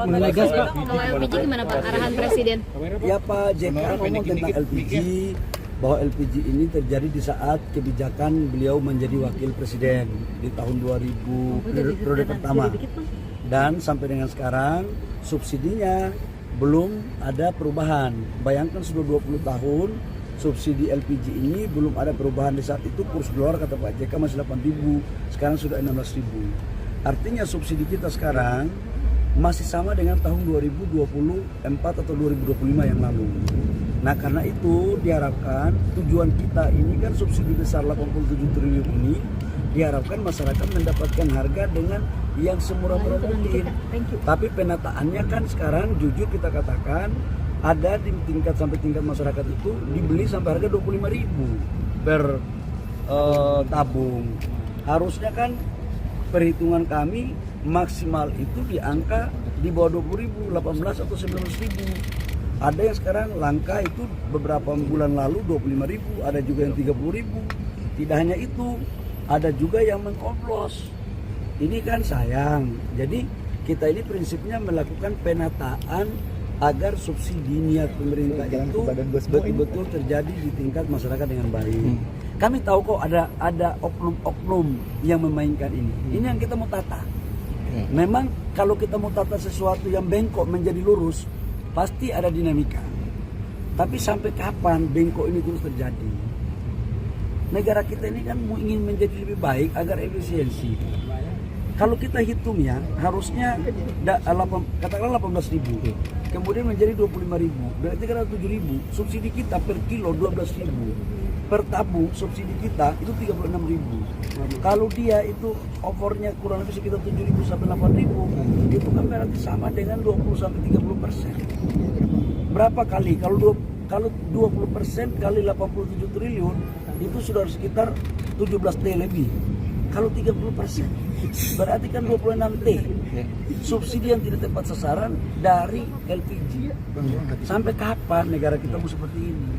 mengenai gas Pak. Kalau LPG gimana Pak arahan Presiden? Ya Pak JK ngomong tentang LPG, bahwa LPG ini terjadi di saat kebijakan beliau menjadi wakil presiden di tahun 2000 periode pertama. Dan sampai dengan sekarang subsidinya belum ada perubahan. Bayangkan sudah 20 tahun subsidi LPG ini belum ada perubahan. Di saat itu kurs dolar kata Pak JK masih 8.000, sekarang sudah 16.000. Artinya subsidi kita sekarang masih sama dengan tahun 2024 atau 2025 yang lalu. Nah karena itu diharapkan tujuan kita ini kan subsidi besar 87 triliun ini, diharapkan masyarakat mendapatkan harga dengan yang semurah-murah mungkin. Tapi penataannya kan sekarang jujur kita katakan ada di tingkat sampai tingkat masyarakat itu dibeli sampai harga 25.000 per tabung. Harusnya kan perhitungan kami maksimal itu di angka di bawah 20.000, 18 atau 19.000. Ada yang sekarang langka itu beberapa bulan lalu 25.000, ada juga yang 30.000. Tidak hanya itu, ada juga yang mengoplos. Ini kan sayang. Jadi kita ini prinsipnya melakukan penataan agar subsidi niat pemerintah itu betul-betul terjadi di tingkat masyarakat dengan baik. Kami tahu kok ada oknum-oknum yang memainkan ini. Ini yang kita mau tata. Memang kalau kita mau tata sesuatu yang bengkok menjadi lurus, pasti ada dinamika. Tapi sampai kapan bengkok ini terus terjadi? Negara kita ini kan ingin menjadi lebih baik agar efisiensi. Kalau kita hitung ya, harusnya katakanlah 18.000, kemudian menjadi 25.000, berarti kan 7.000. Subsidi kita per kilo 12.000, per tabung subsidi kita itu 36.000. Kalau dia itu opornya kurang lebih sekitar 7.000 sampai 8.000, itu kan berarti sama dengan 20 sampai 30%. Berapa kali? Kalau 20% kali 87 triliun itu sudah sekitar 17 T lebih. Kalau 30% berarti kan 26 T subsidi yang tidak tepat sasaran dari LPG. Sampai kapan negara kita mau seperti ini?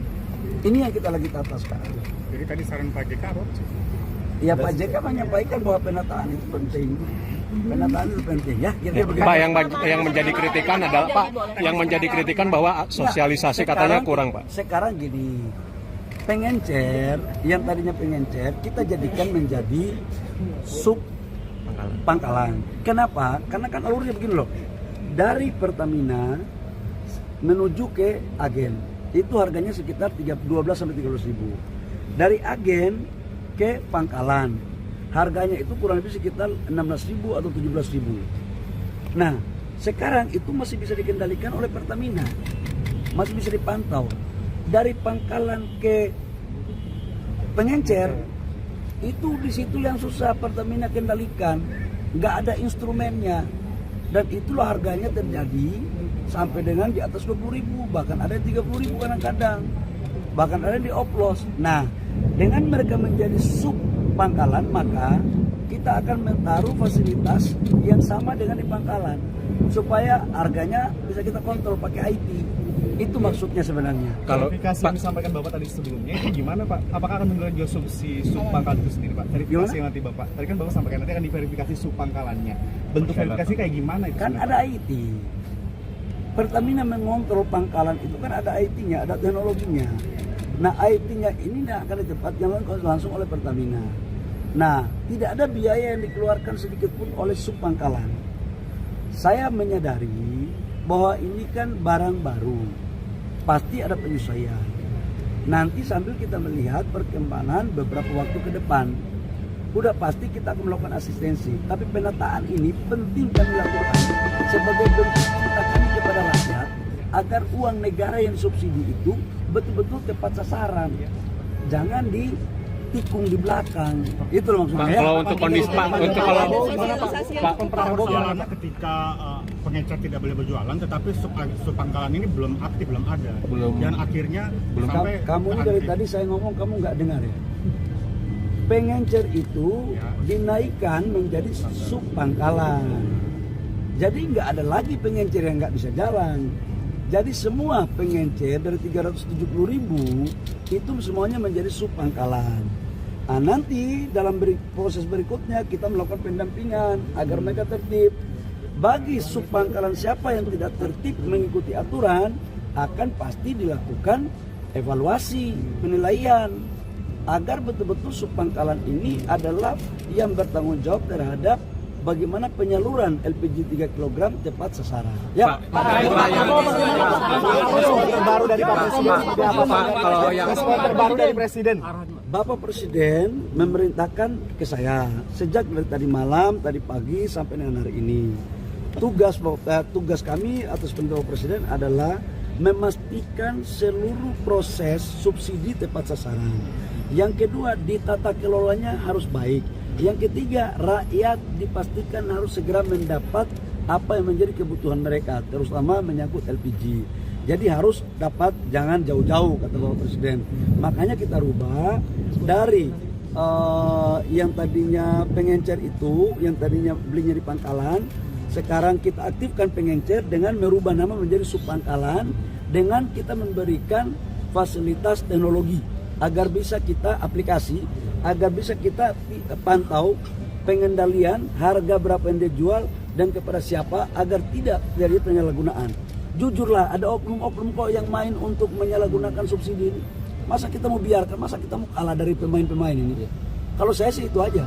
Ini yang kita lagi tata sekarang. Jadi tadi saran Pak JK apa? Ya Pak JK menyampaikan bahwa penataan itu penting. Penataan itu penting ya. Pak, yang menjadi kritikan adalah Pak, yang menjadi kritikan bahwa sosialisasi katanya kurang Pak. Sekarang gini, pengencer yang tadinya pengencer kita jadikan menjadi sub pangkalan. Kenapa? Karena kan alurnya begini loh. Dari Pertamina menuju ke agen itu harganya sekitar 12 sampai 13.000. Dari agen ke pangkalan harganya itu kurang lebih sekitar 16.000 atau 17.000. Nah, sekarang itu masih bisa dikendalikan oleh Pertamina. Masih bisa dipantau. Dari pangkalan ke pengencer itu di situ yang susah Pertamina kendalikan, nggak ada instrumennya, dan itulah harganya terjadi sampai dengan di atas 20.000, bahkan ada 30.000 kadang-kadang, bahkan ada di oplos. Nah, dengan mereka menjadi sub pangkalan maka kita akan menaruh fasilitas yang sama dengan di pangkalan supaya harganya bisa kita kontrol pakai IT. Itu maksudnya sebenarnya. Kalau verifikasi yang disampaikan Bapak tadi sebelumnya itu gimana Pak? Apakah akan menggunakan si subpangkalan itu sendiri Pak? Verifikasi yang nanti Bapak, tadi kan Bapak sampaikan nanti akan diverifikasi subpangkalannya. Bentuk verifikasi kayak gimana itu? Kan ada IT. Pertamina mengontrol pangkalan itu kan ada IT-nya, ada teknologinya. Nah IT-nya ini akan ditempatkan langsung oleh Pertamina. Nah tidak ada biaya yang dikeluarkan sedikit pun oleh subpangkalan. Saya menyadari bahwa ini kan barang baru, pasti ada penyesuaian. Nanti sambil kita melihat perkembangan beberapa waktu ke depan, udah pasti kita akan melakukan asistensi. Tapi penataan ini penting kami lakukan sebagai bentuk cinta kami kepada rakyat agar uang negara yang subsidi itu betul-betul tepat sasaran, jangan ditikung di belakang. Itu loh maksudnya. Kalau untuk kondisi Pak, untuk kalau Pak persoalannya ketika pengecer tidak boleh berjualan, tetapi subpangkalan ini belum aktif, belum ada. Dan akhirnya sampai kamu ini dari tadi saya ngomong kamu nggak dengar ya. Pengencer itu dinaikkan menjadi subpangkalan. Jadi nggak ada lagi pengencer yang nggak bisa jalan. Jadi semua pengencer dari 370.000 itu semuanya menjadi subpangkalan. Nah, nanti dalam proses berikutnya kita melakukan pendampingan agar mereka tertib. Bagi subpangkalan siapa yang tidak tertib mengikuti aturan, akan pasti dilakukan evaluasi, penilaian, agar betul-betul subpangkalan ini adalah yang bertanggung jawab terhadap bagaimana penyaluran LPG 3 kg tepat sasaran. Ya. Respon terbaru dari Pak Presiden seperti apa Pak? Kalau yang Respon terbaru dari Presiden. Bapak Presiden memerintahkan ke saya sejak dari tadi malam, tadi pagi sampai dengan hari ini. Tugas kami atas perintah Bapak Presiden adalah memastikan seluruh proses subsidi tepat sasaran. Yang kedua, ditata kelolanya harus baik. Yang ketiga, rakyat dipastikan harus segera mendapat apa yang menjadi kebutuhan mereka, terutama menyangkut LPG. Jadi harus dapat, jangan jauh-jauh, kata Bapak Presiden. Makanya kita rubah dari yang tadinya pengencer itu, yang tadinya belinya di pangkalan, sekarang kita aktifkan pengencer dengan merubah nama menjadi subpangkalan, dengan kita memberikan fasilitas teknologi agar bisa kita aplikasi, agar bisa kita pantau pengendalian harga berapa yang dia jual dan kepada siapa, agar tidak terjadi penyalahgunaan. Jujurlah, ada oknum-oknum kok yang main untuk menyalahgunakan subsidi ini. Masa kita mau biarkan, masa kita mau kalah dari pemain-pemain ini? Kalau saya sih itu aja.